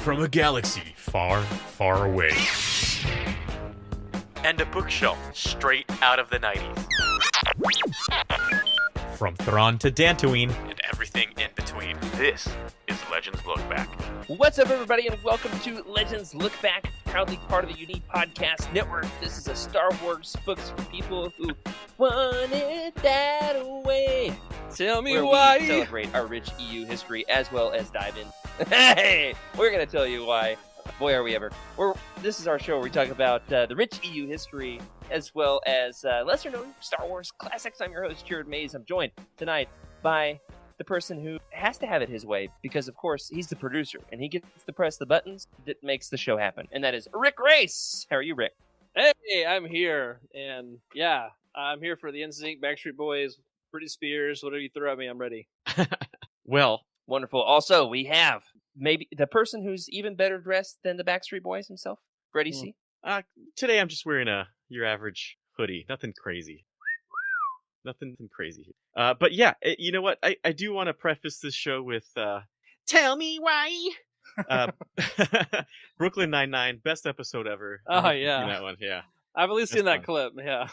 from a galaxy far, far away. And a bookshelf straight out of the 90s. From Thrawn to Dantooine. And everything in between. This is Legends Look Back. What's up, everybody, and welcome to Legends Look Back, proudly part of the Unique Podcast Network. This is a Star Wars books for people who wanted that way. Tell me where why. We celebrate our rich EU history as well as dive in. Hey, we're going to tell you why. Boy, are we ever. This is our show where we talk about the rich EU history as well as lesser-known Star Wars classics. I'm your host, Jared Mays. I'm joined tonight by the person who has to have it his way because, of course, he's the producer, and he gets to press the buttons that makes the show happen, and that is Rick Race. How are you, Rick? Hey, I'm here, and yeah, I'm here for the NSYNC, Backstreet Boys, Britney Spears, whatever you throw at me, I'm ready. Well, wonderful. Also, we have maybe the person who's even better dressed than the Backstreet Boys himself, Freddie C. today I'm just wearing your average hoodie. Nothing crazy. Nothing crazy. But yeah, you know what? I do want to preface this show with tell me why. Brooklyn Nine-Nine, best episode ever. Oh, yeah. That one, yeah. I've at least seen that clip, yeah.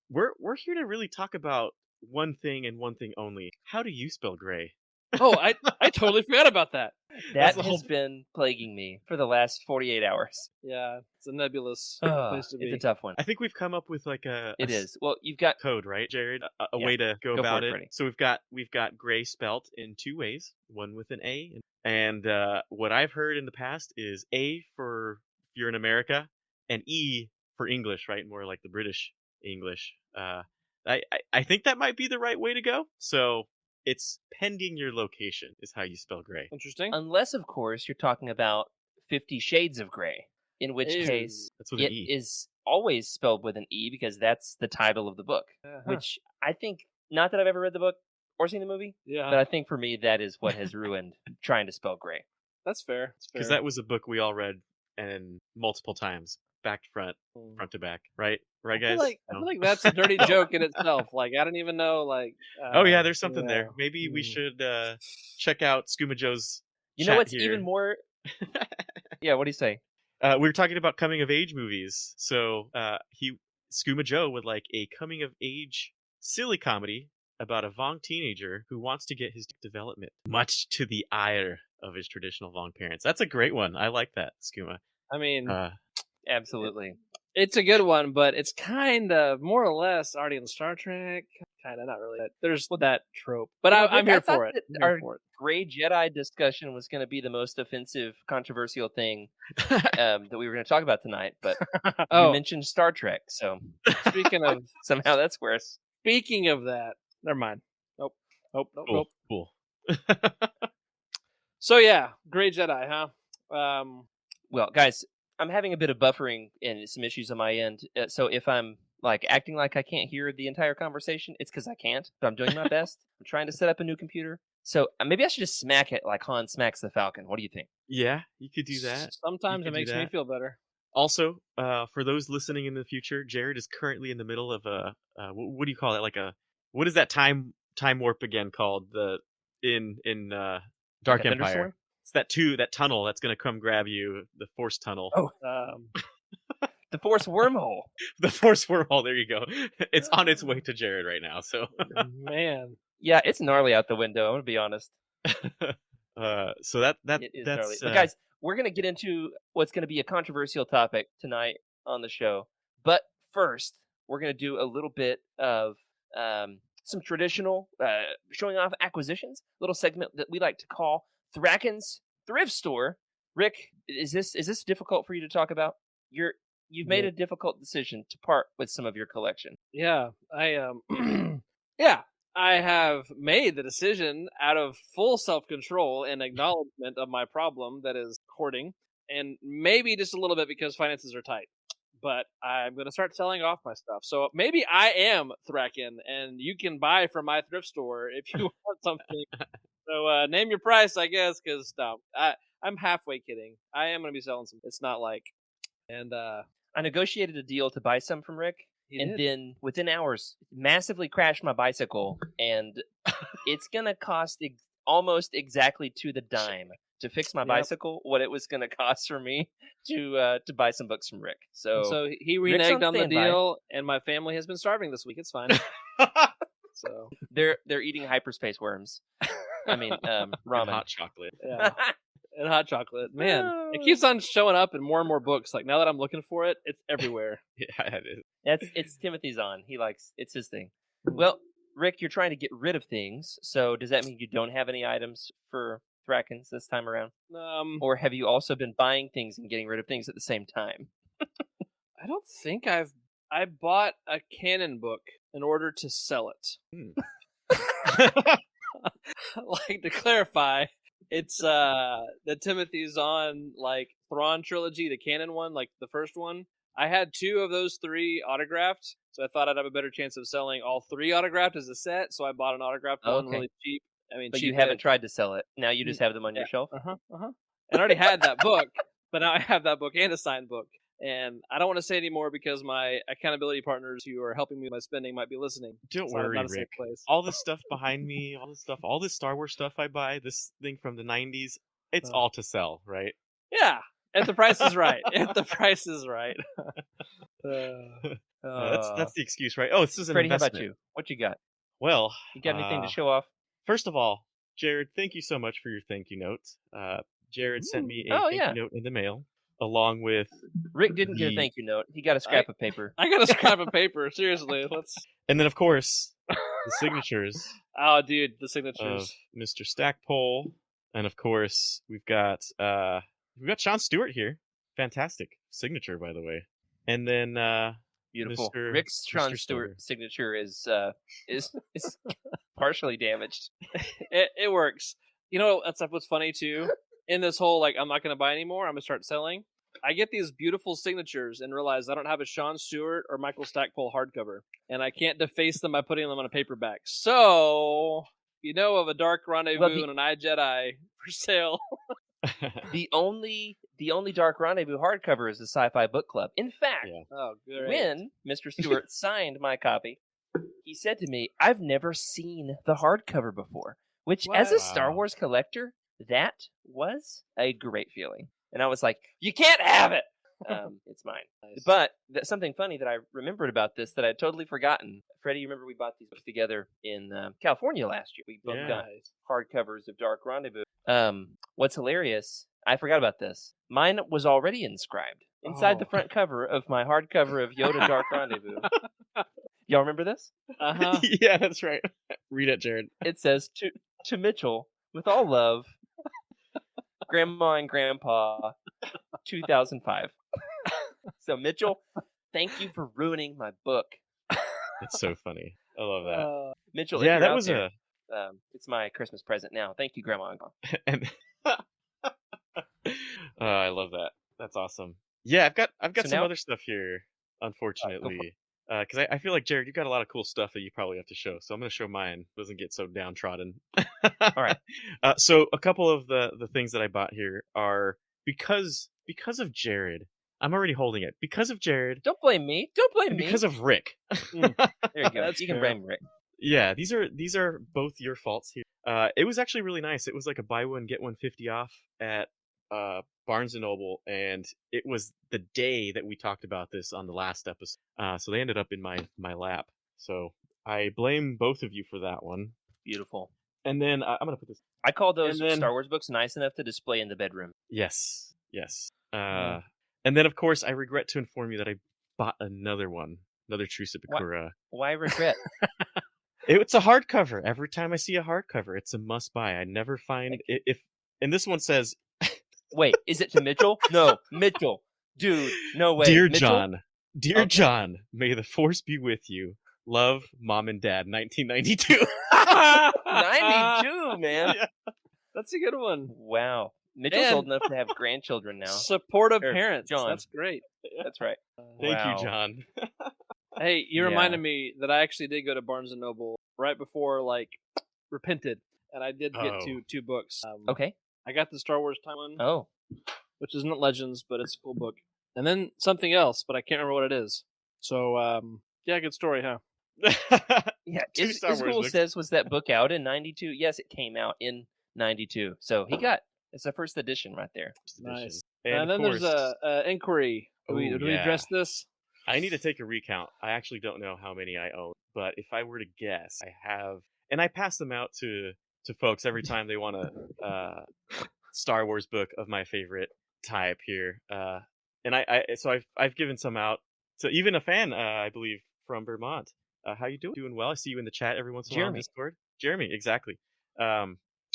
We're here to really talk about one thing and one thing only. How do you spell gray? Oh, I totally forgot about that. That has been plaguing me for the last 48 hours. Yeah, it's a nebulous place to be. It's a tough one. I think we've come up with like It is. Well, you've got code, right, Jared? A way to go about it. So we've got gray spelt in two ways. One with an A, and what I've heard in the past is A for if you're in America, and E for English, right? More like the British English. I think that might be the right way to go. So it's pending your location is how you spell gray. Interesting. Unless, of course, you're talking about 50 Shades of Grey, in which case it is always spelled with an E because that's the title of the book, which I think, not that I've ever read the book or seen the movie, but I think for me that is what has ruined trying to spell gray. That's fair. Because that was a book we all read and multiple times. Back to front, front to back, right, guys? I feel like that's a dirty joke in itself. Like, I don't even know, like... oh, yeah, there's something there. Maybe we should check out Skooma Joe's You know what's here. even more... Yeah, what do you say? We were talking about coming-of-age movies. So Skooma Joe would like a coming-of-age silly comedy about a Vong teenager who wants to get his development, much to the ire of his traditional Vong parents. That's a great one. I like that, Skooma. I mean... Absolutely. It's a good one, but it's kind of more or less already in Star Trek. Kind of, not really. There's that trope. But I'm here for it. Our Gray Jedi discussion was going to be the most offensive, controversial thing that we were going to talk about tonight. But you mentioned Star Trek, so speaking of... somehow that's worse. Speaking of that, never mind. Nope. Cool. So yeah, Gray Jedi, huh? Well, guys, I'm having a bit of buffering and some issues on my end. So if I'm like acting like I can't hear the entire conversation, it's because I can't. But I'm doing my best. I'm trying to set up a new computer. So maybe I should just smack it like Han smacks the Falcon. What do you think? Yeah, you could do that. Sometimes it makes me feel better. Also, for those listening in the future, Jared is currently in the middle of what do you call it? Like what is that time warp again called? In Dark like Empire. It's that tunnel that's going to come grab you, the Force tunnel. Oh, the Force wormhole. The Force wormhole, there you go. It's on its way to Jared right now, so. Man. Yeah, it's gnarly out the window, I'm going to be honest. So that's gnarly. But guys, we're going to get into what's going to be a controversial topic tonight on the show. But first, we're going to do a little bit of some traditional showing off acquisitions, little segment that we like to call Thracken's Thrift Store. Rick, is this difficult for you to talk about? You've made a difficult decision to part with some of your collection. Yeah, I I have made the decision out of full self-control and acknowledgement of my problem that is hoarding, and maybe just a little bit because finances are tight. But I'm going to start selling off my stuff. So maybe I am Thraken, and you can buy from my thrift store if you want something. So name your price, I guess, because no, I'm halfway kidding. I am going to be selling some. It's not like... And I negotiated a deal to buy some from Rick, then within hours, massively crashed my bicycle, and it's going to cost almost exactly to the dime to fix my bicycle what it was going to cost for me to buy some books from Rick. So he reneged on the deal, and my family has been starving this week. It's fine. So they're eating hyperspace worms. I mean, ramen. And hot chocolate. Yeah. And hot chocolate. Man, it keeps on showing up in more and more books. Like, now that I'm looking for it, it's everywhere. Yeah, it is. It's Timothy Zahn. It's his thing. Well, Rick, you're trying to get rid of things, so does that mean you don't have any items for Thrakens this time around? Or have you also been buying things and getting rid of things at the same time? I don't think I bought a canon book in order to sell it. Like, to clarify, it's the Timothy Zahn, like, Thrawn trilogy, the canon one, like the first one. I had 2 of those 3 autographed, so I thought I'd have a better chance of selling all 3 autographed as a set, so I bought an autographed one really cheap. But cheap you haven't tried to sell it. Now you just have them on your shelf? And I already had that book, but now I have that book and a signed book. And I don't want to say anymore because my accountability partners who are helping me with my spending might be listening. Don't worry, Rick. All this stuff behind me, all this Star Wars stuff I buy, this thing from the 90s, it's all to sell, right? Yeah, if the price is right. If the price is right. That's the excuse, right? Oh, this is an Freddie, investment. how about you? What you got? Well, you got anything to show off? First of all, Jared, thank you so much for your thank you note. Jared sent me a thank you note in the mail, along with Rick didn't get a thank you note. He got a scrap of paper. I got a scrap of paper. Seriously, And then, of course, the signatures. Oh, dude, the signatures of Mr. Stackpole, and of course we've got Sean Stewart here. Fantastic signature, by the way. And then beautiful. Rick's Sean Stewart signature is partially damaged. It works. You know, that's what's funny too. In this whole, like, I'm not going to buy anymore, I'm going to start selling. I get these beautiful signatures and realize I don't have a Sean Stewart or Michael Stackpole hardcover, and I can't deface them by putting them on a paperback. So, you know of a Dark Rendezvous and an iJedi for sale. The only Dark Rendezvous hardcover is the Sci-Fi Book Club. In fact, when Mr. Stewart signed my copy, he said to me, "I've never seen the hardcover before," which, as a Star Wars collector, that was a great feeling. And I was like, "You can't have it." It's mine. Nice. But something funny that I remembered about this that I had totally forgotten. Freddie, you remember we bought these books together in California last year. We both got hardcovers of Dark Rendezvous. What's hilarious, I forgot about this. Mine was already inscribed inside the front cover of my hardcover of Yoda Dark Rendezvous. Y'all remember this? Yeah, that's right. Read it, Jared. It says, to Mitchell, with all love, Grandma and Grandpa, 2005. So, Mitchell, thank you for ruining my book. It's so funny. I love that. Mitchell, yeah, that was it's my Christmas present now. Thank you, Grandma and Grandpa. And I love that. That's awesome. Yeah, I've got some other stuff here, unfortunately. Because I feel like, Jared, you've got a lot of cool stuff that you probably have to show. So I'm going to show mine. Doesn't get so downtrodden. All right. So a couple of the things that I bought here are because of Jared. I'm already holding it. Because of Jared. Don't blame me. Don't blame me. Because of Rick. There you go. You can blame Rick. Yeah, these are both your faults here. It was actually really nice. It was like a buy one get one 50 off at Barnes & Noble, and it was the day that we talked about this on the last episode. So they ended up in my lap. So I blame both of you for that one. Beautiful. And then I'm going to put this... I call those Star Wars books nice enough to display in the bedroom. Yes. And then, of course, I regret to inform you that I bought another one. Another True Sepakura. Why regret? It's a hardcover. Every time I see a hardcover, it's a must-buy. I never find... And this one says... Wait, is it to Mitchell? No, Mitchell. Dude, no way. Dear Mitchell? John, may the force be with you. Love, Mom and Dad, 1992. 92, man. Yeah. That's a good one. Wow. Mitchell's old enough to have grandchildren now. Supportive parents. John. That's great. That's right. Thank you, John. Hey, you reminded me that I actually did go to Barnes & Noble right before, Repented. And I did get two books. Okay. I got the Star Wars Time one. Oh. Which isn't Legends, but it's a cool book. And then something else, but I can't remember what it is. So, good story, huh? Yeah, Iscool says, was that book out in 92? Yes, it came out in 92. So he got It's the first edition right there. Nice. And then of there's course, a inquiry. Do we yeah. address this? I need to take a recount. I actually don't know how many I own, but if I were to guess, I have, and I pass them out to folks every time they want a Star Wars book of my favorite type here. And so I've given some out to even a fan, I believe, from Vermont. How you doing? Doing well. I see you in the chat every once in a while on Discord. Jeremy, exactly.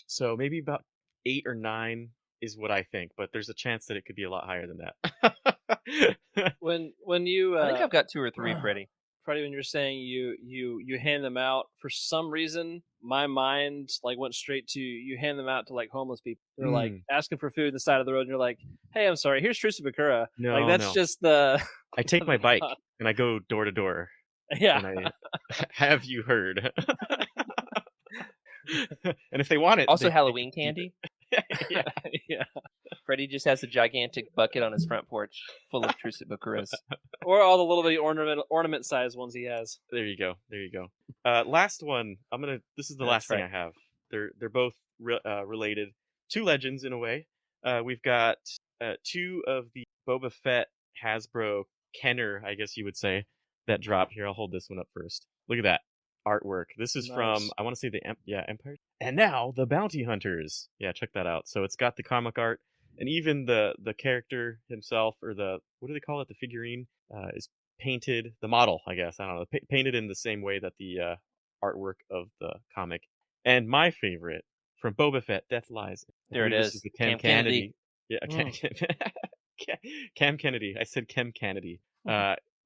So maybe about 8 or 9 is what I think, but there's a chance that it could be a lot higher than that. When you, I think I've got 2 or 3, Freddie. Freddie, when you're saying you hand them out, for some reason, my mind like went straight to you hand them out to like homeless people. They're like asking for food on the side of the road, and you're like, "Hey, I'm sorry, here's Trusa Bakura." No, like that's just the. I take my bike and I go door to door. Yeah. And I have you heard? And if they want it, also Halloween candy. Yeah. Yeah. Freddie just has a gigantic bucket on his front porch full of Trusa Bakuras. Or all the little bitty ornament sized ones he has. There you go. Last one. This is the last thing I have. They're both related. 2 legends in a way. We've got 2 of the Boba Fett Hasbro Kenner, I guess you would say, that dropped. Here, I'll hold this one up first. Look at that artwork. This is from, I want to say Empire. And now the Bounty Hunters. Yeah, check that out. So it's got the comic art, and even the character himself, or what do they call it? The figurine is painted. The model, I guess. I don't know. Painted in the same way that the artwork of the comic. And my favorite from Boba Fett, Death Lies. There it is. This is the Cam Kennedy. Yeah, Cam Kennedy. I said Cam Kennedy.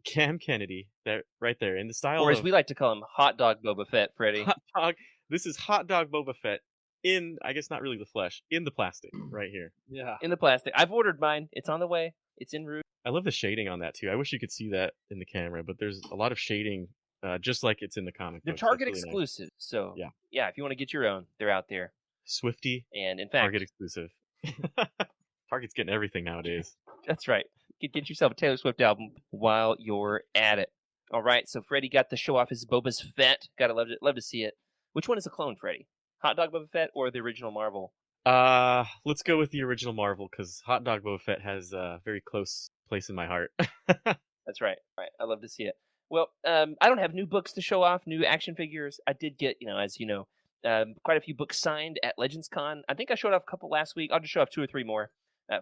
Cam Kennedy, there, right there, in the style, or as we like to call him, Hot Dog Boba Fett, Freddie. Hot dog. This is Hot Dog Boba Fett in, I guess not really the flesh, in the plastic, right here. Yeah, in the plastic. I've ordered mine. It's on the way. It's en route. I love the shading on that too. I wish you could see that in the camera, but there's a lot of shading, just like it's in the comic. They're Target really exclusive, nice. So yeah, if you want to get your own, they're out there. Swifty, and in fact, Target exclusive. Target's getting everything nowadays. That's right. Get yourself a Taylor Swift album while you're at it. All right, so Freddie got to show off his Boba's Fett. Gotta love to see it. Which one is a clone, Freddie? Hot Dog Boba Fett or the original Marvel? Let's go with the original Marvel, because Hot Dog Boba Fett has a very close place in my heart. That's right. All right, I love to see it. Well, I don't have new books to show off, new action figures. I did get, as you know, quite a few books signed at Legends Con. I think I showed off a couple last week. I'll just show off 2 or 3 more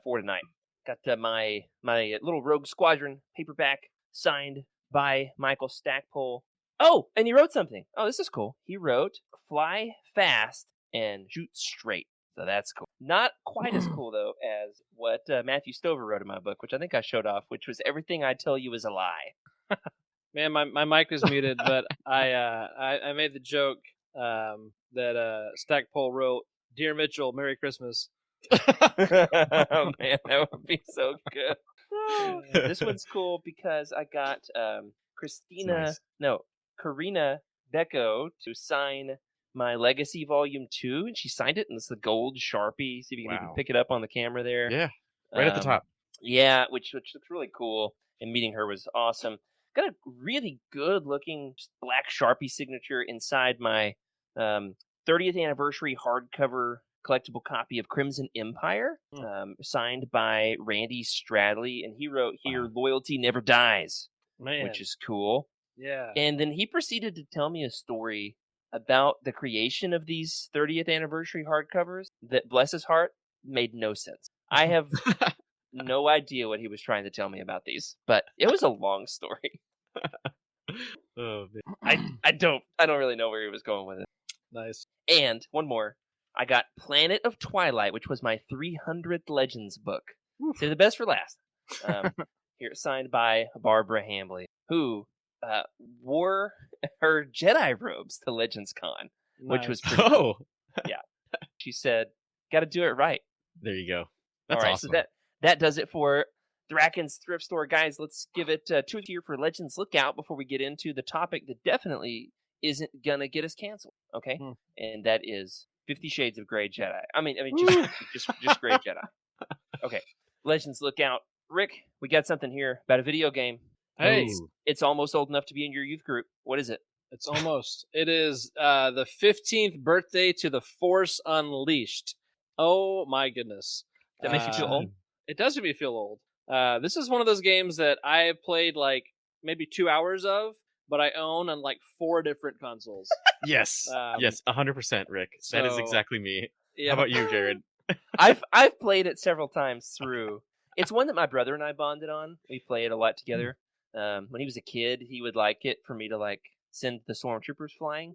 for tonight. Got my little Rogue Squadron paperback signed by Michael Stackpole. Oh, and he wrote something. Oh, this is cool. He wrote "Fly Fast and Shoot Straight." So that's cool. Not quite as cool, though, as what Matthew Stover wrote in my book, which I think I showed off, which was "Everything I Tell You Is a Lie." Man, my mic was muted, but I made the joke that Stackpole wrote, "Dear Mitchell, Merry Christmas." Oh man, that would be so good. This one's cool because I got Karina Becco to sign my Legacy Volume 2, and she signed it, and it's the gold Sharpie. See if you can even pick it up on the camera there. Yeah, right at the top. Yeah, which looks really cool, and meeting her was awesome. Got a really good looking black Sharpie signature inside my 30th anniversary hardcover collectible copy of Crimson Empire, signed by Randy Stradley, and he wrote here, "Loyalty never dies," which is cool. Yeah. And then he proceeded to tell me a story about the creation of these 30th anniversary hardcovers that, bless his heart, made no sense. I have no idea what he was trying to tell me about these, but it was a long story. Oh man. I don't really know where he was going with it. Nice. And one more. I got Planet of Twilight, which was my 300th Legends book. Save the best for last. Here, signed by Barbara Hambley, who wore her Jedi robes to Legends Con, which was pretty cool. Yeah. She said, "Got to do it right." There you go. That's awesome. So that does it for Thraken's Thrift Store. Guys, let's give it 2 here for Legends Lookout before we get into the topic that definitely isn't going to get us canceled. Okay? And that is 50 Shades of Gray Jedi. I mean, just Gray Jedi. Okay, Legends Lookout. Rick, we got something here about a video game. Hey, it's almost old enough to be in your youth group. What is it? It's almost. It is the 15th birthday to The Force Unleashed. Oh my goodness. That makes you feel old? It does make me feel old. This is one of those games that I have played like maybe 2 hours of, but I own on like 4 different consoles. Yes. Yes, 100%, Rick. That is exactly me. Yeah. How about you, Jared? I've played it several times through. It's one that my brother and I bonded on. We play it a lot together. When he was a kid, he would like it for me to like send the stormtroopers flying.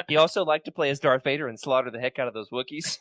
He also liked to play as Darth Vader and slaughter the heck out of those Wookiees.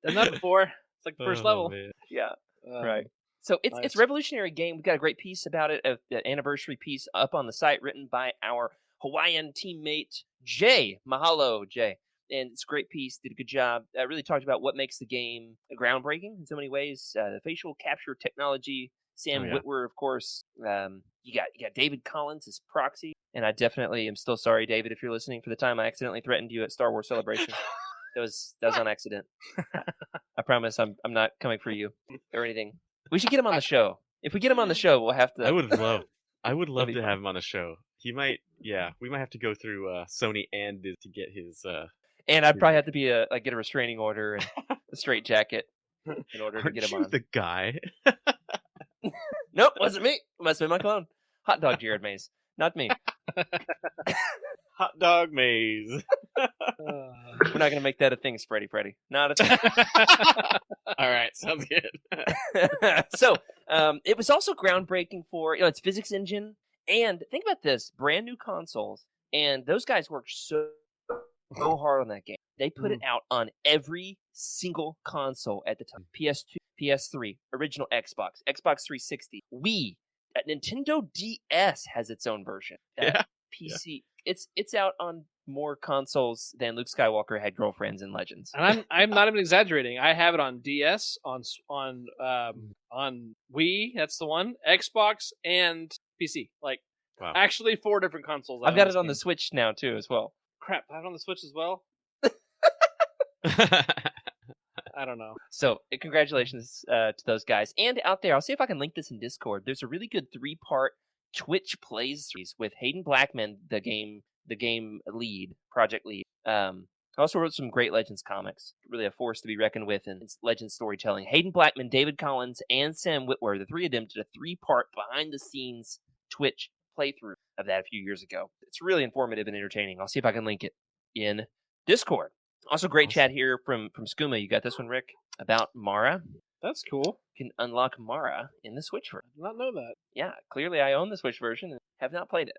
Done that before. It's like the first level. Man. Yeah, right. So it's a revolutionary game. We got a great piece about it, an anniversary piece up on the site written by our Hawaiian teammate Jay. Mahalo, Jay. And it's a great piece. Did a good job. Really talked about what makes the game groundbreaking in so many ways. The facial capture technology. Sam Witwer, of course. You got David Collins as proxy, and I definitely am still sorry, David, if you're listening, for the time I accidentally threatened you at Star Wars Celebration. That was on accident. I promise I'm not coming for you or anything. We should get him on the show. If we get him on the show, we'll have to. I would love to have him on the show. He might. Yeah, we might have to go through Sony and Disney to get his. And I'd probably have to be get a restraining order and a straight jacket in order to get him on. The guy. Nope, wasn't me. Must have been my clone. Hot dog Jared Mays, not me. Hot dog maze. We're not gonna make that a thing, Freddy. Not a thing. All right, sounds good. So, it was also groundbreaking for its physics engine, and think about this: brand new consoles, and those guys worked so hard on that game. They put it out on every single console at the time: PS2, PS3, original Xbox, Xbox 360, Wii. Nintendo DS has its own version. PC. Yeah. It's out on more consoles than Luke Skywalker had girlfriends in Legends. And I'm not even exaggerating. I have it on DS, on Wii. That's the one. Xbox and PC. Like, actually 4 different consoles. I've got it on the Switch now too, as well. Crap, I have it on the Switch as well. I don't know. So, congratulations to those guys. And out there, I'll see if I can link this in Discord. There's a really good 3-part Twitch plays with Hayden Blackman, the game lead, project lead. I also wrote some great Legends comics. Really a force to be reckoned with in Legends storytelling. Hayden Blackman, David Collins, and Sam Witwer, the 3 of them did a 3-part behind-the-scenes Twitch playthrough of that a few years ago. It's really informative and entertaining. I'll see if I can link it in Discord. Also, great chat here from Skooma. You got this one, Rick, about Mara. That's cool. You can unlock Mara in the Switch version. I did not know that. Yeah, clearly I own the Switch version and have not played it.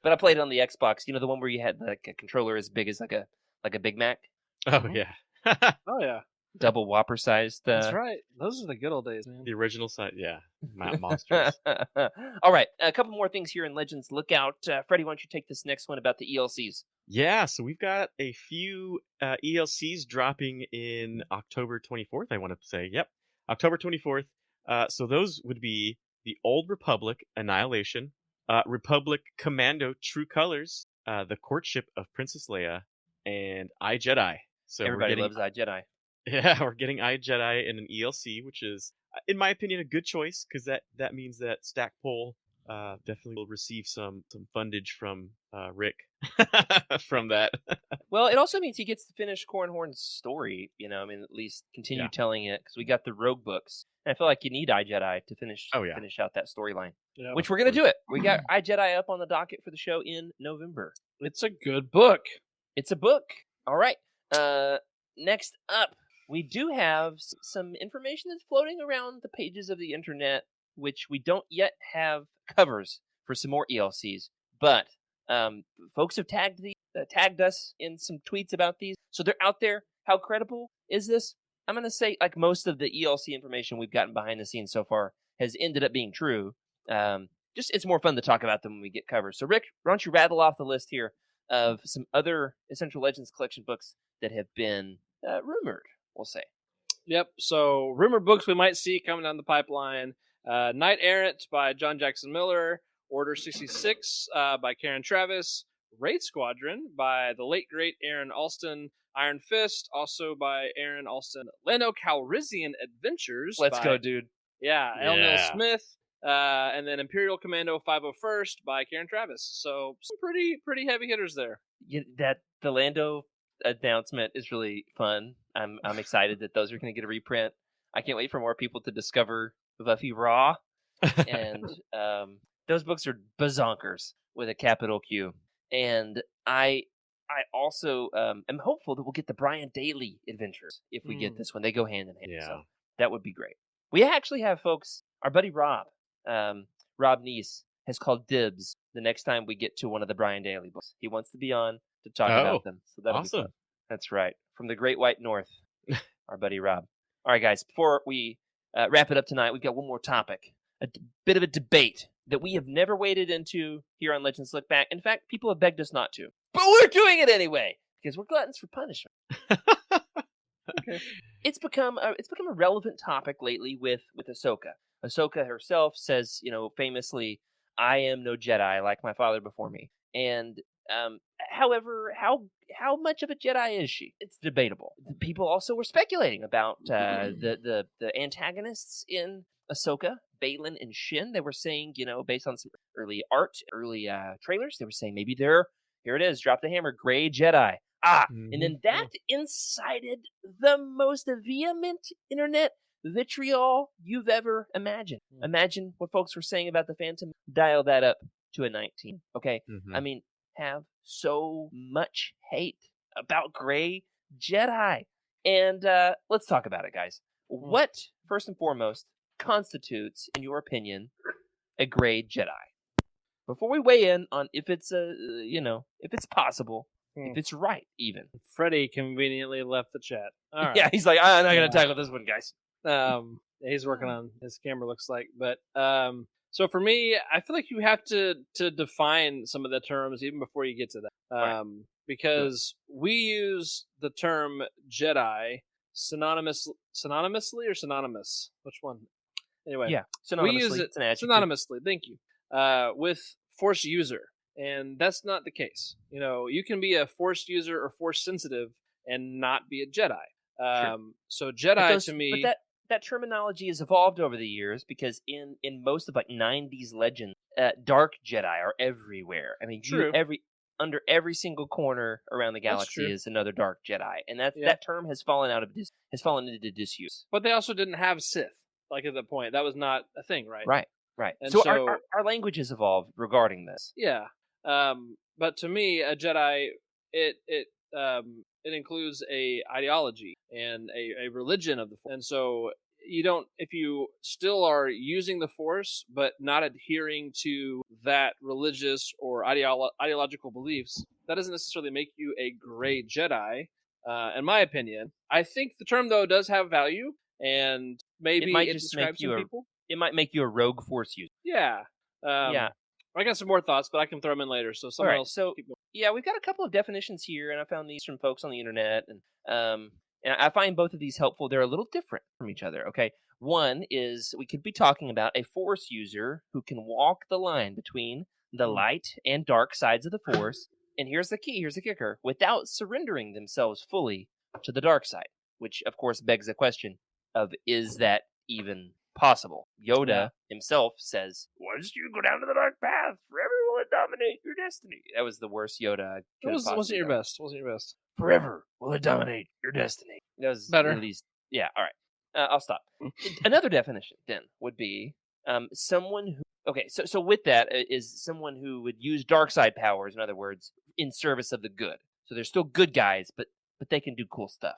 But I played it on the Xbox. You know, the one where you had like a controller as big as like a Big Mac. Oh yeah. Oh yeah. Double Whopper sized. That's right. Those are the good old days, man. The original size, yeah. Monsters. All right, a couple more things here in Legends. Look out, Freddie. Why don't you take this next one about the ELCs? Yeah, so we've got a few ELCs dropping in October 24th. I want to say, yep, October 24th. So those would be the Old Republic Annihilation, Republic Commando True Colors, the Courtship of Princess Leia, and iJedi. So everybody loves iJedi. Yeah, we're getting iJedi in an ELC, which is, in my opinion, a good choice, because that means that Stackpole definitely will receive some fundage from Rick from that. Well, it also means he gets to finish Cornhorn's story, at least continue telling it, because we got the Rogue books. And I feel like you need iJedi to finish out that storyline, which we're going to do it. We got iJedi up on the docket for the show in November. It's a good book. It's a book. All right. Next up, we do have some information that's floating around the pages of the internet, which we don't yet have covers for some more ELCs. But folks have tagged us in some tweets about these, so they're out there. How credible is this? I'm going to say, like most of the ELC information we've gotten behind the scenes so far has ended up being true. Just it's more fun to talk about them when we get covers. So, Rick, why don't you rattle off the list here of some other Essential Legends collection books that have been rumored, we'll say. Yep, so rumored books we might see coming down the pipeline. Knight Errant by John Jackson Miller, Order 66 by Karen Travis, Raid Squadron by the late great Aaron Alston, Iron Fist also by Aaron Alston, Lando Calrissian Adventures. Let's go, dude. Yeah, L. Smith, and then Imperial Commando 501st by Karen Travis. So some pretty heavy hitters there. The Lando announcement is really fun. I'm excited that those are going to get a reprint. I can't wait for more people to discover Buffy Raw, and those books are bazonkers with a capital Q. And I also am hopeful that we'll get the Brian Daly adventures if we get this one. They go hand in hand. Yeah. So that would be great. We actually have, folks, our buddy Rob Neese has called dibs the next time we get to one of the Brian Daly books. He wants to be on to talk about them. So that'll be fun. That's right. From the Great White North, our buddy Rob. All right, guys, before we wrap it up tonight, we've got one more topic. A bit of a debate that we have never waded into here on Legends Look Back. In fact, people have begged us not to. But we're doing it anyway, because we're gluttons for punishment. Okay. It's become a relevant topic lately with Ahsoka. Ahsoka herself says, famously, "I am no Jedi like my father before me." And however, how much of a Jedi is she? It's debatable. People also were speculating about the antagonists in Ahsoka, Baylan and Shin. They were saying, based on some early trailers, they were saying maybe here it is, drop the hammer, Gray Jedi. And then that incited the most vehement internet vitriol you've ever imagined. Imagine what folks were saying about the Phantom. Dial that up to a 19. Okay, I mean, have so much hate about Gray Jedi, and let's talk about it, guys. What, first and foremost, constitutes, in your opinion, a Gray Jedi? Before we weigh in on if it's if it's possible, if it's right, even. Freddie conveniently left the chat. All right. Yeah, he's like, I'm not gonna tackle this one, guys. He's working on his camera, looks like. But so for me, I feel like you have to define some of the terms even before you get to that, Right. because we use the term Jedi synonymously or synonymous. Which one? Anyway, Yeah, we use it It's an adjective. synonymously. Thank you. With Force user, and that's not the case. You can be a Force user or Force sensitive and not be a Jedi. Sure. So Jedi to me, but that terminology has evolved over the years, because in most of 90s legends, dark Jedi are everywhere. I mean, True. under every single corner around the galaxy is another dark Jedi, and that term has fallen into disuse. But they also didn't have Sith at that point. That was not a thing, right? Right. And so so our language has evolved regarding this. Yeah. But to me, a Jedi it includes a ideology and a religion of the Force. And so if you still are using the Force but not adhering to that religious or ideological beliefs, that doesn't necessarily make you a Gray Jedi, in my opinion. I think the term, though, does have value, and maybe it describes some people. It might make you a rogue Force user. Yeah. I got some more thoughts, but I can throw them in later. So someone else. So yeah, we've got a couple of definitions here, and I found these from folks on the internet, and I find both of these helpful. They're a little different from each other. Okay, one is we could be talking about a Force user who can walk the line between the light and dark sides of the Force. And here's the key. Here's the kicker: without surrendering themselves fully to the dark side, which of course begs the question of, is that even possible? Yoda himself says, "Once you go down to the dark path, forever will it dominate your destiny." That was the worst Yoda. Wasn't your best. Forever will it dominate your destiny. That was better. At least, yeah. All right, I'll stop. Another definition then would be someone who. Okay, so with that is someone who would use dark side powers, in other words, in service of the good. So they're still good guys, but they can do cool stuff.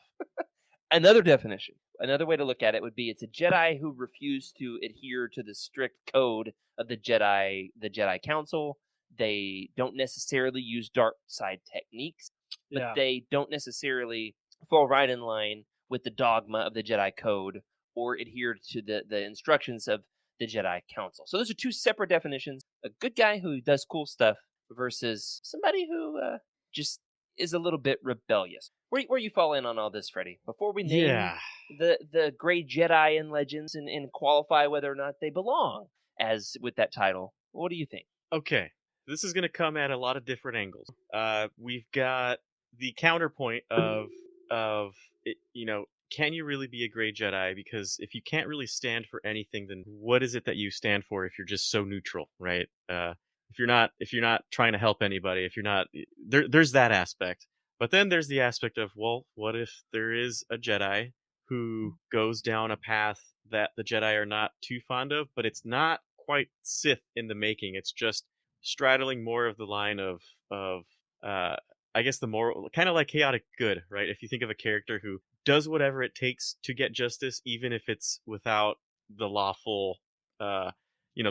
Another definition, another way to look at it would be it's a Jedi who refused to adhere to the strict code of the Jedi Council. They don't necessarily use dark side techniques, but they don't necessarily fall right in line with the dogma of the Jedi Code or adhere to the instructions of the Jedi Council. So those are two separate definitions. A good guy who does cool stuff versus somebody who just is a little bit rebellious. Where you fall in on all this, Freddie? Before we name the Gray Jedi in Legends and qualify whether or not they belong as with that title, what do you think? Okay, this is going to come at a lot of different angles. We've got the counterpoint of it, can you really be a Gray Jedi? Because if you can't really stand for anything, then what is it that you stand for if you're just so neutral, right? If you're not trying to help anybody, if you're not there's that aspect. But then there's the aspect of, well, what if there is a Jedi who goes down a path that the Jedi are not too fond of, but it's not quite Sith in the making. It's just straddling more of the line of I guess the moral, kind of like chaotic good, right? If you think of a character who does whatever it takes to get justice, even if it's without the lawful,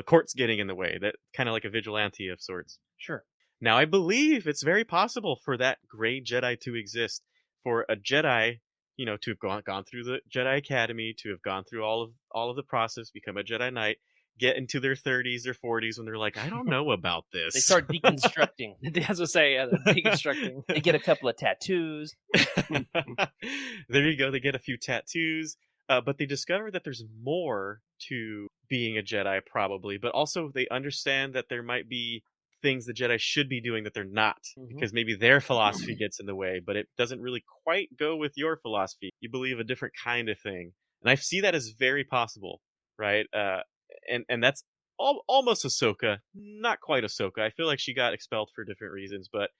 courts getting in the way, that kind of like a vigilante of sorts. Sure. Now, I believe it's very possible for that Gray Jedi to exist, for a Jedi, to have gone through the Jedi Academy, to have gone through all of the process, become a Jedi Knight, get into their 30s or 40s when they're like, I don't know about this. They start deconstructing. As I say, they're deconstructing. They get a couple of tattoos. There you go. They get a few tattoos, but they discover that there's more to being a Jedi, probably. But also, they understand that there might be things the Jedi should be doing that they're not, because maybe their philosophy gets in the way, but it doesn't really quite go with your philosophy. You believe a different kind of thing, and I see that as very possible, right? And that's almost Ahsoka, not quite Ahsoka. I feel like she got expelled for different reasons, but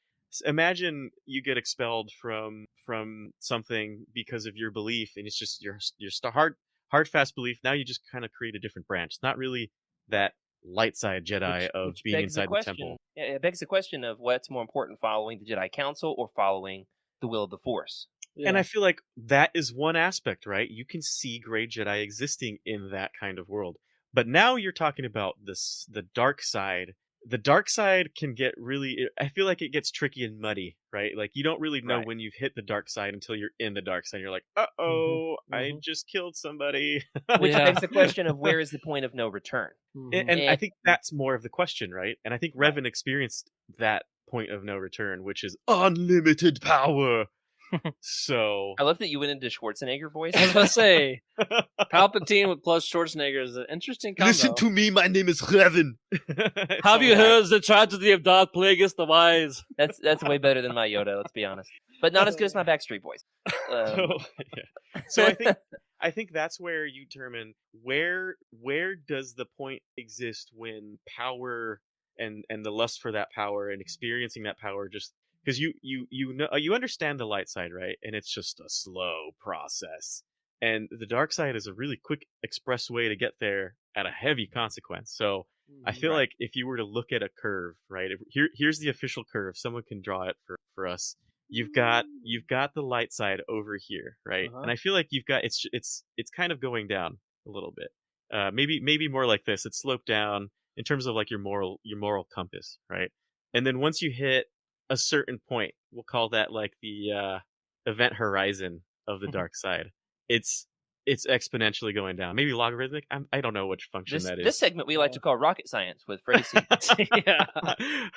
imagine you get expelled from something because of your belief, and it's just your hard fast belief. Now you just kind of create a different branch. It's not really that light side Jedi of being inside the temple. Yeah, it begs the question of what's more important, following the Jedi Council or following the will of the Force. Yeah. And I feel like that is one aspect, right? You can see Gray Jedi existing in that kind of world. But now you're talking about the dark side. The dark side can get I feel like it gets tricky and muddy, right? Like you don't really know when you've hit the dark side until you're in the dark side. You're like, I just killed somebody. Which begs the question of where is the point of no return? And I think that's more of the question, right? And I think Revan experienced that point of no return, which is unlimited power. So I love that you went into Schwarzenegger voice. I was gonna say Palpatine with plus Schwarzenegger is an interesting combo. Listen to me, my name is Revan. Have you heard the tragedy of Darth Plagueis the Wise? That's way better than my Yoda, let's be honest. But not as good as my Backstreet Boys. So I think that's where you determine where does the point exist when power and the lust for that power and experiencing that power, just because you understand the light side, right? And it's just a slow process. And the dark side is a really quick express way to get there at a heavy consequence. So I feel like if you were to look at a curve, right? Here's the official curve. Someone can draw it for us. You've got the light side over here, right? And I feel like you've got it's kind of going down a little bit. Maybe more like this. It's sloped down in terms of like your moral compass, right? And then once you hit a certain point, we'll call that like the event horizon of the dark side. It's exponentially going down. Maybe logarithmic. I don't know which function that is. This segment we like to call rocket science with Freddy C. Yeah.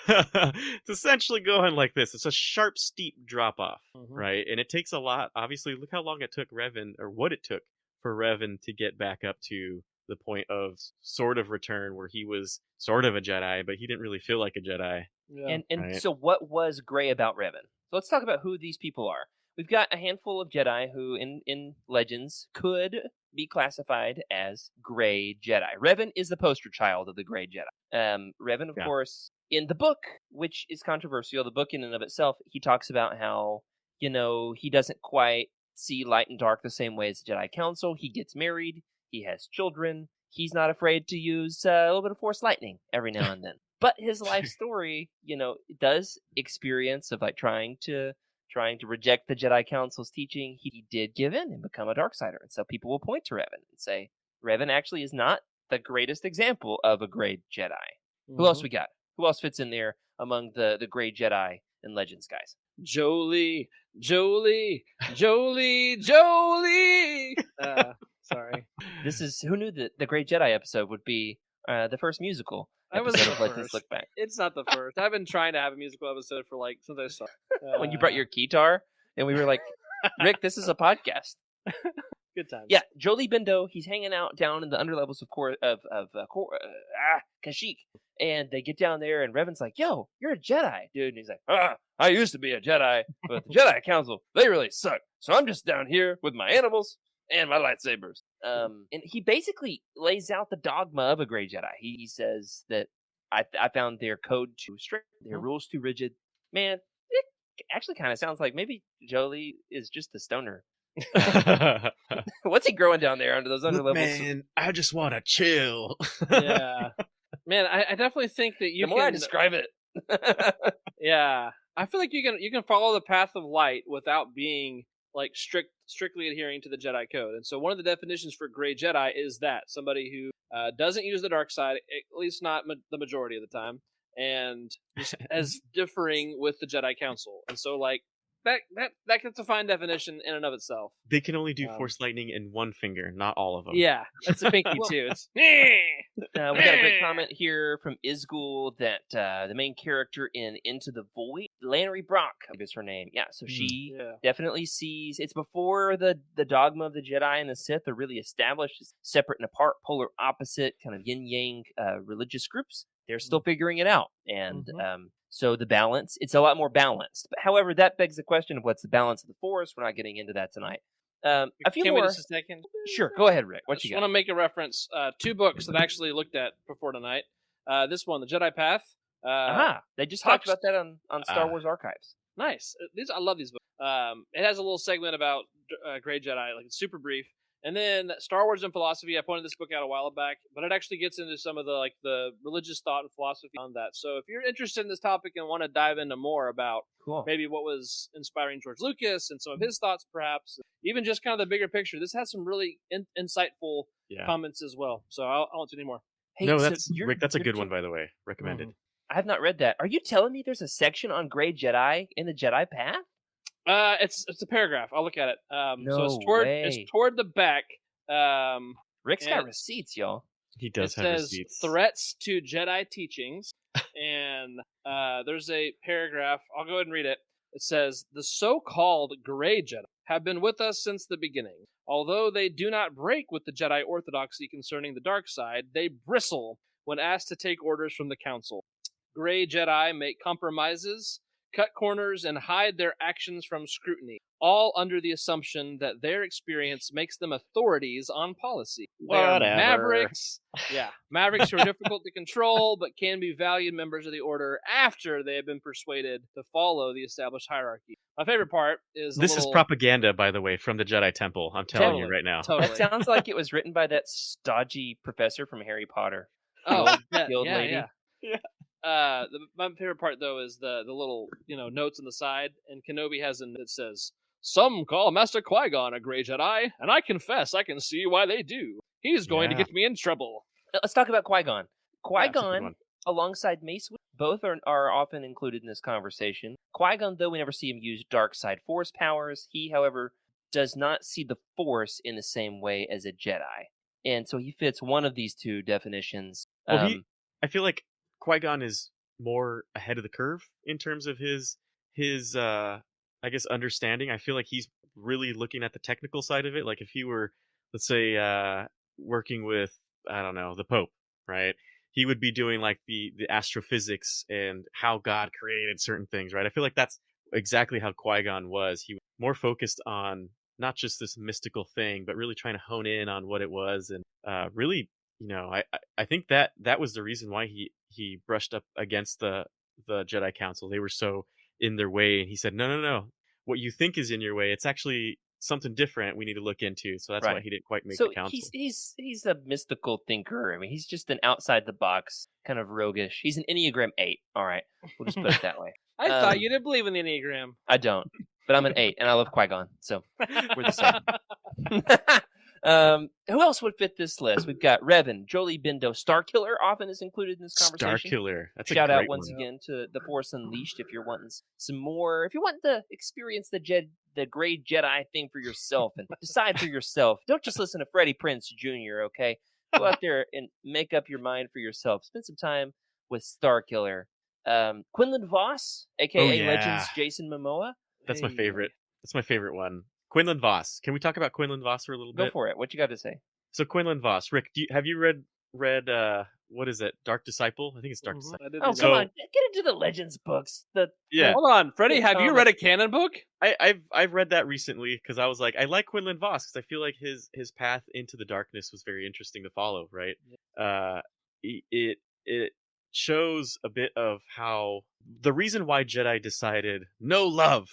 It's essentially going like this. It's a sharp, steep drop off, right? And it takes a lot. Obviously, look how long it took Revan, or what it took for Revan to get back up to the point of sort of return where he was sort of a Jedi, but he didn't really feel like a Jedi. Yeah. And so what was Gray about Revan? So let's talk about who these people are. We've got a handful of Jedi who, in Legends, could be classified as Gray Jedi. Revan is the poster child of the Gray Jedi. Revan, of course, in the book, which is controversial, the book in and of itself, he talks about how, he doesn't quite see light and dark the same way as the Jedi Council. He gets married. He has children. He's not afraid to use a little bit of Force lightning every now and then. But his life story, does experience of like trying to reject the Jedi Council's teaching. He did give in and become a Darksider. And so people will point to Revan and say, Revan actually is not the greatest example of a Gray Jedi. Who else we got? Who else fits in there among the Gray Jedi and Legends guys? Jolie. Sorry. This is, who knew that the Gray Jedi episode would be the first musical episode of Let's Look Back. It's not the first. I've been trying to have a musical episode for since I saw when you brought your guitar and we were like, Rick, this is a podcast. Good times. Yeah, Jolie Bindo, he's hanging out down in the underlevels of Kashyyyk, and they get down there, and Revan's like, "Yo, you're a Jedi, dude." And he's like, I used to be a Jedi, but the Jedi Council, they really suck. So I'm just down here with my animals and my lightsabers. And he basically lays out the dogma of a Gray Jedi. He says that I found their code too strict, their rules too rigid. Man, actually kind of sounds like maybe Jolie is just a stoner. What's he growing down there under those underlevels? Man, I just want to chill. Yeah. Man, I definitely think that you the more I describe it. Yeah. I feel like you can follow the path of light without being like strictly adhering to the Jedi code. And so one of the definitions for Gray Jedi is that somebody who doesn't use the dark side, at least not the majority of the time, and just as differing with the Jedi Council. And so like that gets a fine definition in and of itself. They can only do Force lightning in one finger, not all of them. Yeah, that's a pinky too. It's we got a great comment here from Isgul that the main character in Into the Void, Lannery Brock, is her name. Yeah, so she definitely sees it's before the dogma of the Jedi and the Sith are really established as separate and apart, polar opposite, kind of yin yang religious groups. They're still figuring it out, and so the balance, it's a lot more balanced. But however, that begs the question of what's the balance of the Force. We're not getting into that tonight. A few Can more. we just a second? Sure, go ahead, Rick. I What you just got? want to make a reference. 2 books that I actually looked at before tonight. This one, The Jedi Path. They just talked about that on Star Wars Archives. Nice. I love these books. It has a little segment about Gray Jedi, like it's super brief. And then Star Wars and Philosophy. I pointed this book out a while back, but it actually gets into some of the religious thought and philosophy on that. So if you're interested in this topic and want to dive into more about maybe what was inspiring George Lucas and some of his thoughts, perhaps even just kind of the bigger picture, this has some really insightful comments as well. So I won't do any more. Hey, no, so Rick, that's a good one, by the way. Recommended. I have not read that. Are you telling me there's a section on Gray Jedi in the Jedi Path? It's a paragraph. I'll look at it. No so way. it's toward the back. Rick's got receipts, y'all. He does have receipts. Threats to Jedi teachings, and there's a paragraph. I'll go ahead and read it. It says, "The so-called Gray Jedi have been with us since the beginning. Although they do not break with the Jedi orthodoxy concerning the dark side, they bristle when asked to take orders from the Council. Gray Jedi make compromises, cut corners, and hide their actions from scrutiny, all under the assumption that their experience makes them authorities on policy. They are mavericks. Yeah, mavericks who are difficult to control, but can be valued members of the Order after they have been persuaded to follow the established hierarchy." My favorite part is this is propaganda, by the way, from the Jedi Temple. I'm telling you right now. That sounds like it was written by that stodgy professor from Harry Potter. Oh, the old lady. Yeah. My favorite part though is the little notes on the side, and Kenobi has it says, "Some call Master Qui-Gon a Gray Jedi, and I confess I can see why they do. He's going to get me in trouble." Let's talk about Qui-Gon. Qui-Gon, alongside Mace, both are often included in this conversation. Qui-Gon, though, we never see him use dark side Force powers. He, however, does not see the Force in the same way as a Jedi, and so he fits one of these two definitions. Well, I feel like Qui-Gon is more ahead of the curve in terms of his I guess understanding. I feel like he's really looking at the technical side of it. Like if he were, let's say, working with, I don't know, the Pope, right? He would be doing like the astrophysics and how God created certain things, right? I feel like that's exactly how Qui-Gon was. He was more focused on not just this mystical thing, but really trying to hone in on what it was, and really, I think that was the reason why he brushed up against the Jedi Council. They were so in their way, and he said, no, what you think is in your way, it's actually something different we need to look into. So that's why he didn't quite make the council. He's a mystical thinker. I mean, he's just an outside the box kind of roguish. He's an Enneagram 8. All right, we'll just put it that way. I thought you didn't believe in the Enneagram. I don't, but I'm an 8, and I love Qui-Gon, so we're the same. Who else would fit this list? We've got Revan, Jolie Bindo, Starkiller often is included in this conversation. Starkiller, that's Shout a great out once one. again to the Force Unleashed if you're wanting some more. If you want to experience the Gray Jedi thing for yourself and decide for yourself, don't just listen to Freddie Prinze Jr. Okay, go out there and make up your mind for yourself. Spend some time with Starkiller. Quinlan Voss, aka Legends Jason Momoa. That's my favorite. That's my favorite one. Quinlan Voss. Can we talk about Quinlan Voss for a little bit? Go for it. What you got to say? So Quinlan Voss, Rick, have you read what is it? Dark Disciple? I think it's Dark Disciple. Oh, come on, get into the Legends books. Hold on, Freddie. Have you read a canon book? I've read that recently because I was like, I like Quinlan Voss because I feel like his path into the darkness was very interesting to follow. Right? shows a bit of how the reason why Jedi decided no love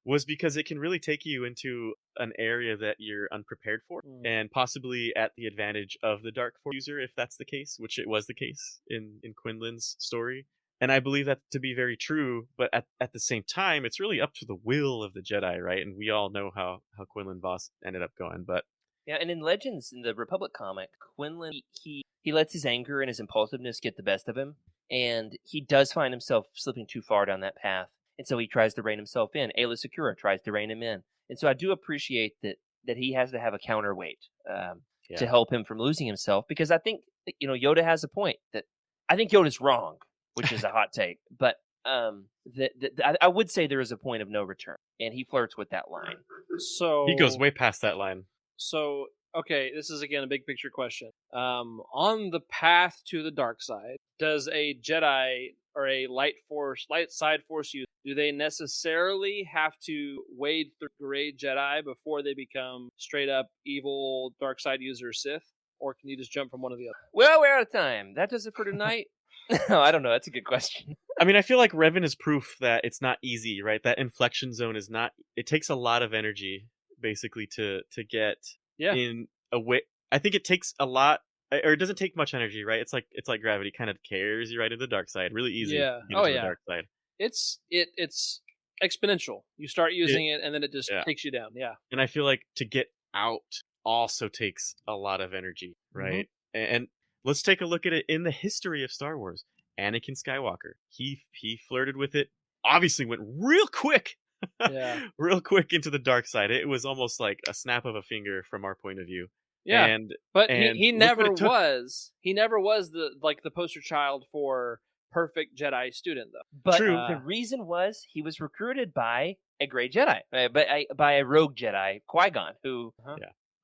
was because it can really take you into an area that you're unprepared for, and possibly at the advantage of the Dark Force user if that's the case, which it was the case in Quinlan's story. And I believe that to be very true, but at the same time, it's really up to the will of the Jedi, right? And we all know how Quinlan Voss ended up going, but yeah, and in Legends, in the Republic comic, Quinlan, he lets his anger and his impulsiveness get the best of him, and he does find himself slipping too far down that path, and so he tries to rein himself in. Aayla Secura tries to rein him in, and so I do appreciate that he has to have a counterweight to help him from losing himself, because I think, Yoda has a point that I think Yoda's wrong, which is a hot take, but I would say there is a point of no return, and he flirts with that line. So he goes way past that line. So, okay, this is again a big picture question. On the path to the dark side, does a Jedi or a light side force user, do they necessarily have to wade through Gray Jedi before they become straight up evil dark side user Sith? Or can you just jump from one to the other? Well, we're out of time. That does it for tonight. No, I don't know. That's a good question. I mean, I feel like Revan is proof that it's not easy, right? That inflection zone is not. It takes a lot of energy, basically, to get in a way. I think it takes a lot, or it doesn't take much energy, right? It's like gravity kind of carries you right to the dark side. Really easy. Yeah. To get to the dark side. It's exponential. You start using it, and then it just takes you down. Yeah. And I feel like to get out also takes a lot of energy, right? Mm-hmm. And let's take a look at it in the history of Star Wars. Anakin Skywalker, he flirted with it. Obviously, went real quick, real quick into the dark side. It was almost like a snap of a finger from our point of view. Yeah, but he never was. He never was the poster child for perfect Jedi student, though. But the reason was he was recruited by a Gray Jedi, by a rogue Jedi, Qui-Gon, who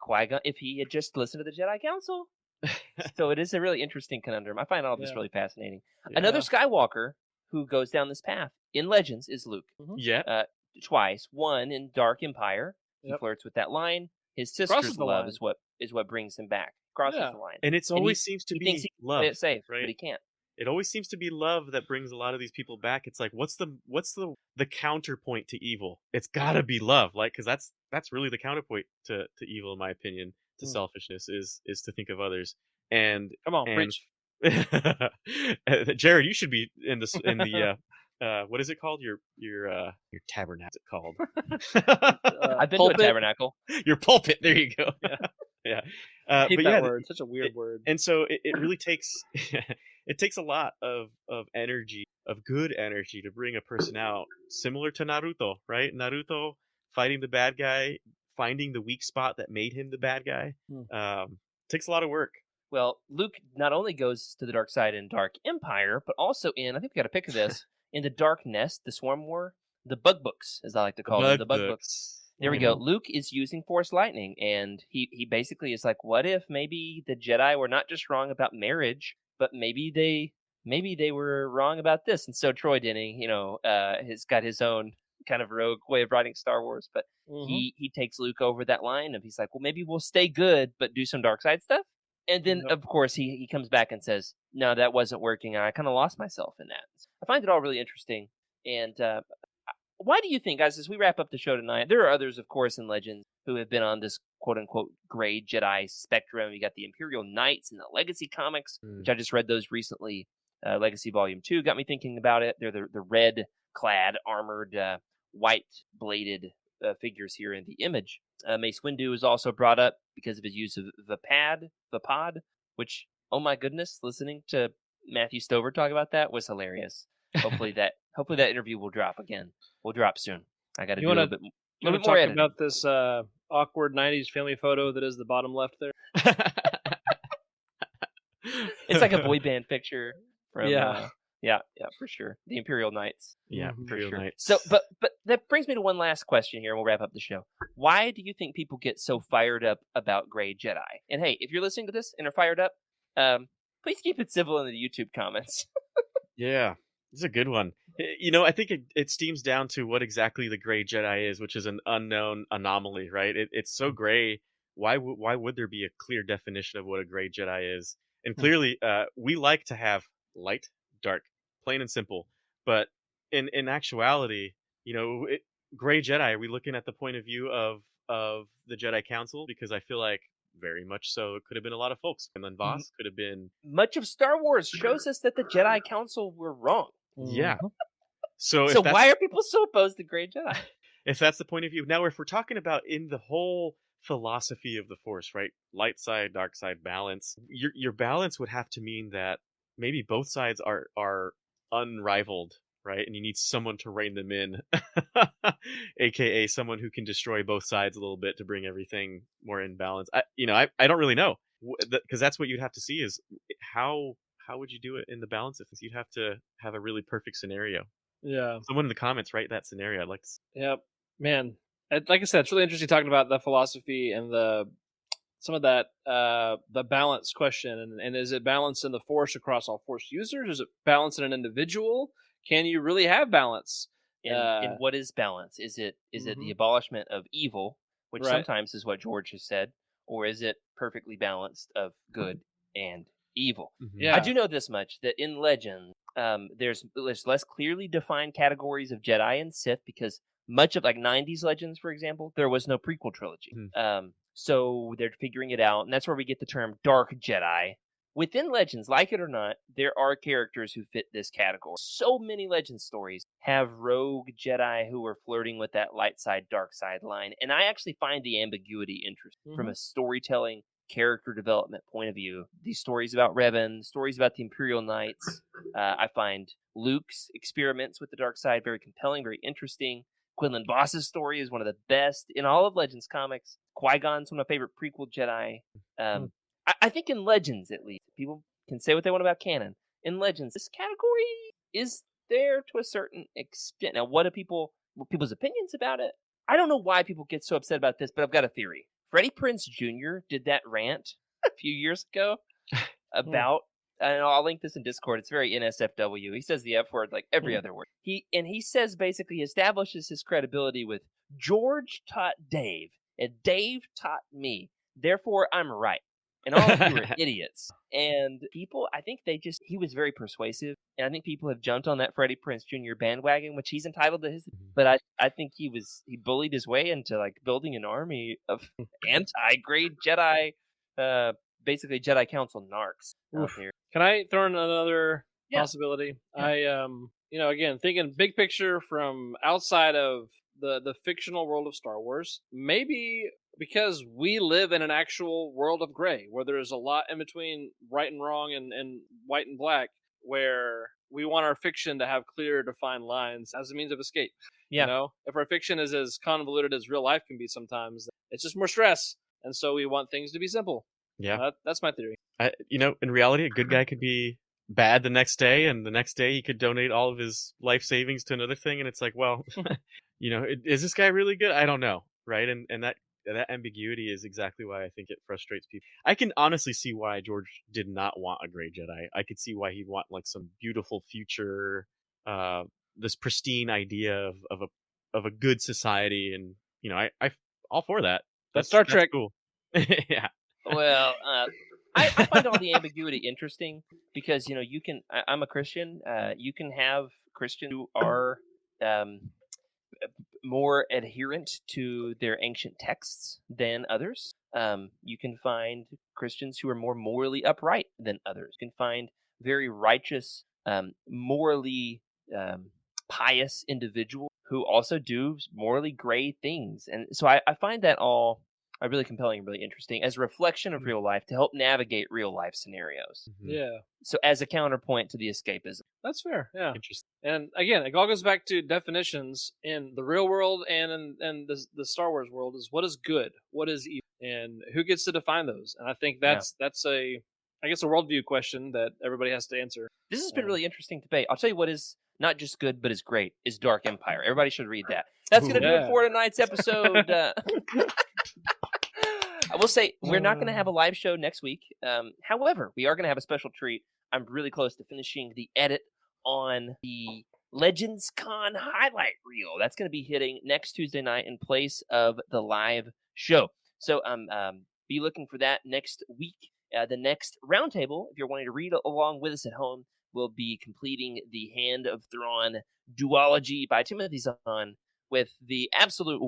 Qui-Gon, if he had just listened to the Jedi Council. So it is a really interesting conundrum. I find all this really fascinating. Yeah. Another Skywalker who goes down this path in Legends is Luke. Mm-hmm. Twice. One in Dark Empire. He flirts with that line. His sister's love is what brings him back. Crosses the line. And it always seems to be love. It's safe, right? But he can't. It always seems to be love that brings a lot of these people back. It's like, what's the counterpoint to evil? It's gotta be love, like, because that's really the counterpoint to evil, in my opinion. To selfishness is to think of others. And come on, preach. Jared, you should be in the what is it called? Your tabernacle. Called? I've been to a tabernacle. Your pulpit. There you go. Yeah. I hate that word. Such a weird word. And so it really takes it takes a lot of energy, of good energy, to bring a person out. Similar to Naruto, right? Naruto fighting the bad guy, finding the weak spot that made him the bad guy. Takes a lot of work. Well, Luke not only goes to the dark side in Dark Empire, but also in, I think we got a pic of this, in the Dark Nest, the Swarm War, the Bug Books, as I like to call them, the Bug Books. There we go. Luke is using Force Lightning, and he basically is like, what if maybe the Jedi were not just wrong about marriage, but maybe they were wrong about this? And so Troy Denning, has got his own kind of rogue way of writing Star Wars, but he takes Luke over that line, and he's like, well, maybe we'll stay good but do some dark side stuff. And then of course he comes back and says, no, that wasn't working, and I kind of lost myself in that. I find it all really interesting. And why do you think, guys, as we wrap up the show tonight, there are others, of course, in Legends who have been on this quote-unquote Gray Jedi spectrum. You got the Imperial Knights and the Legacy comics, which I just read those recently. Legacy Volume 2 got me thinking about it. They're the red-clad, armored, white-bladed figures here in the image. Mace Windu is also brought up because of his use of Vapad, which, oh my goodness, listening to Matthew Stover talk about that was hilarious. Hopefully that interview will drop again. Will drop soon. I got to do a little bit more talk editing. About this awkward 90s family photo that is the bottom left there. It's like a boy band picture from yeah, for sure. The Imperial Knights. Yeah, Imperial Knights. So, but that brings me to one last question here, and we'll wrap up the show. Why do you think people get so fired up about Gray Jedi? And hey, if you're listening to this and are fired up, please keep it civil in the YouTube comments. Yeah, this is a good one. I think it steams down to what exactly the Gray Jedi is, which is an unknown anomaly, right? It's so gray. Why would there be a clear definition of what a Gray Jedi is? And clearly, we like to have light, dark, plain and simple. But in actuality, Gray Jedi, are we looking at the point of view of the Jedi Council? Because I feel like very much so it could have been a lot of folks. And then Voss could have been... Much of Star Wars shows us that the Jedi Council were wrong. Yeah. So why are people so opposed to Gray Jedi? If that's the point of view. Now, if we're talking about in the whole philosophy of the Force, right? Light side, dark side, balance. Your balance would have to mean that maybe both sides are unrivaled, right? And you need someone to rein them in, aka someone who can destroy both sides a little bit to bring everything more in balance. I don't really know, because that's what you'd have to see is how would you do it in the balance of things. You'd have to have a really perfect scenario. Yeah. Someone in the comments write that scenario. I'd like to see. Yep. Man, like I said, it's really interesting talking about the philosophy and some of that the balance question, and is it balance in the Force across all Force users? Is it balance in an individual? Can you really have balance? And what is balance? Is it the abolishment of evil, which sometimes is what George has said, or is it perfectly balanced of good and evil? Yeah. I do know this much, that in Legends, there's less clearly defined categories of Jedi and Sith, because much of 90s Legends, for example, there was no prequel trilogy. So they're figuring it out, and that's where we get the term Dark Jedi. Within Legends, like it or not, there are characters who fit this category. So many Legends stories have rogue Jedi who are flirting with that light side, dark side line, and I actually find the ambiguity interesting from a storytelling, character development point of view. These stories about Revan, stories about the Imperial Knights, I find Luke's experiments with the dark side very compelling, very interesting. Quinlan Voss's story is one of the best in all of Legends comics. Qui-Gon's one of my favorite prequel Jedi. I think in Legends, at least, people can say what they want about canon. In Legends, this category is there to a certain extent. Now, what people's opinions about it? I don't know why people get so upset about this, but I've got a theory. Freddie Prinze Jr. did that rant a few years ago about, and I'll link this in Discord, it's very NSFW. He says the F word like every other word. He says basically he establishes his credibility with George taught Dave, and Dave taught me. Therefore, I'm right. And all of you are idiots. And people, I think he was very persuasive. And I think people have jumped on that Freddie Prinze Jr. bandwagon, which he's entitled to his. But I think he bullied his way into building an army of anti-Gray Jedi, basically Jedi Council narcs out here. Can I throw in another possibility? Yeah. Again, thinking big picture from outside of the fictional world of Star Wars, maybe because we live in an actual world of gray, where there's a lot in between right and wrong and white and black, where we want our fiction to have clear, defined lines as a means of escape. Yeah. If our fiction is as convoluted as real life can be sometimes, it's just more stress. And so we want things to be simple. Yeah. That's my theory. In reality, a good guy could be bad the next day, and the next day he could donate all of his life savings to another thing. And it's like, well, is this guy really good? I don't know. Right. And that ambiguity is exactly why I think it frustrates people. I can honestly see why George did not want a Gray Jedi. I could see why he'd want some beautiful future, this pristine idea of a good society, and I all for that. That's Star Trek. Cool. Yeah. Well, I find all the ambiguity interesting because you can. I'm a Christian. You can have Christians who are more adherent to their ancient texts than others. You can find Christians who are more morally upright than others. You can find very righteous, morally pious individuals who also do morally gray things. And so I find that all really compelling and really interesting as a reflection of real life to help navigate real life scenarios. Yeah. So as a counterpoint to the escapism. That's fair. Yeah. Interesting. And again, it all goes back to definitions in the real world and in the Star Wars world. Is what is good, what is evil, and who gets to define those. And I think that's a worldview question that everybody has to answer. This has been really interesting debate. I'll tell you what is not just good, but is great, is Dark Empire. Everybody should read that. That's going to do it for tonight's episode. I will say, we're not going to have a live show next week. However, we are going to have a special treat. I'm really close to finishing the edit on the Legends Con highlight reel. That's going to be hitting next Tuesday night in place of the live show. So be looking for that next week. The next roundtable, if you're wanting to read along with us at home, will be completing the Hand of Thrawn duology by Timothy Zahn with the absolute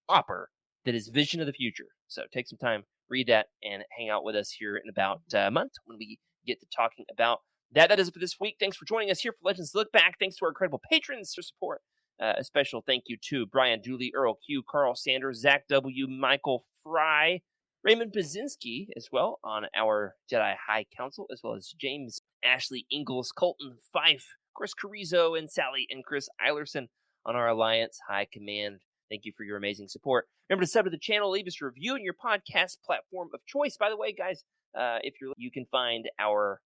whopper that is Vision of the Future. So take some time, read that, and hang out with us here in about a month when we get to talking about that. That is it for this week. Thanks for joining us here for Legends Look Back. Thanks to our incredible patrons for support. A special thank you to Brian Dooley, Earl Q, Carl Sanders, Zach W, Michael Fry, Raymond Baczynski as well on our Jedi High Council, as well as James, Ashley Ingalls, Colton Fife, Chris Carrizo, and Sally and Chris Eilerson on our Alliance High Command. Thank you for your amazing support. Remember to sub to the channel, leave us a review in your podcast platform of choice. By the way, guys, if you can find our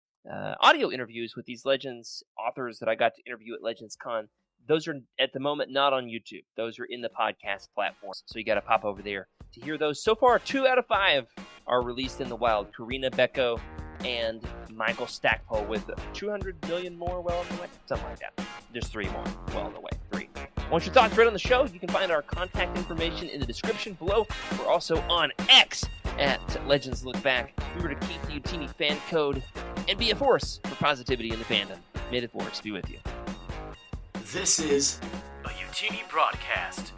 audio interviews with these Legends authors that I got to interview at Legends Con. Those are, at the moment, not on YouTube. Those are in the podcast platforms. So you got to pop over there to hear those. So far, 2 out of 5 are released in the wild. Karina Becco and Michael Stackpole with 200 million more well on the way. Something like that. There's 3 more well on the way. 3. Want your thoughts read on the show? You can find our contact information in the description below. We're also on X at Legends Look Back. Remember to keep the Utini fan code and be a force for positivity in the fandom. May the force be with you. This is a Utini broadcast.